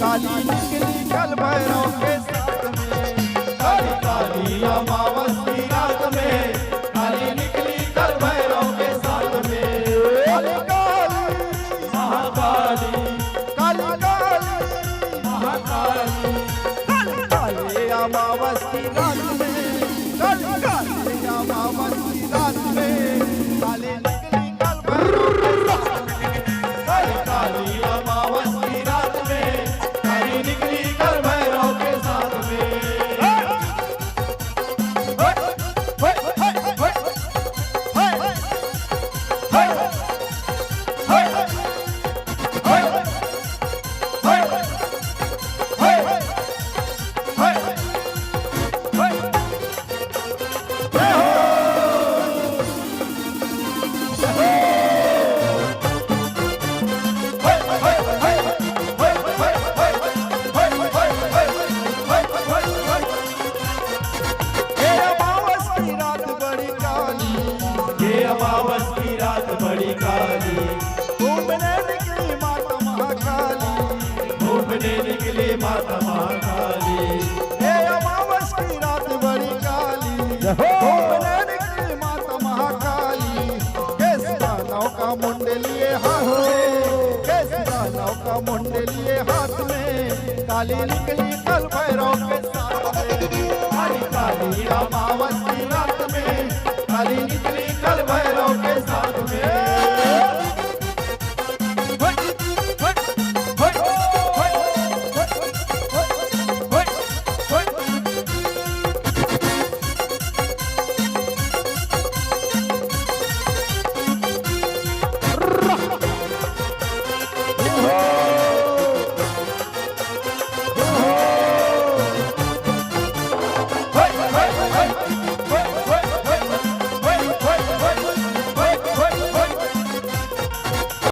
काली निकली कल भैरव के साथ में। काली काली अमावस की रात में काली निकली कल भैरव के साथ में। काली काली महाकाली काली काली महाकाली काली काली अमावस की रात में काली काली अमावस की रात में काली निकली कल भैरव के साथ में। काली काली अमावस की रात में काली निकली कल भैरव के साथ में। अमावस की रात बड़ी काली घूमने निकली माता महाकाली। घूमने निकली माता महाकाली। हे अमावस की रात बड़ी काली घूमने निकली माता महाकाली। केस दानव का मुंड लिए हाथ में केस दानव का मुंड लिए हाथ में काली निकली कल भैरव के साथ में। काली काली अमावस की रात में काली निकली कल भैरव के साथ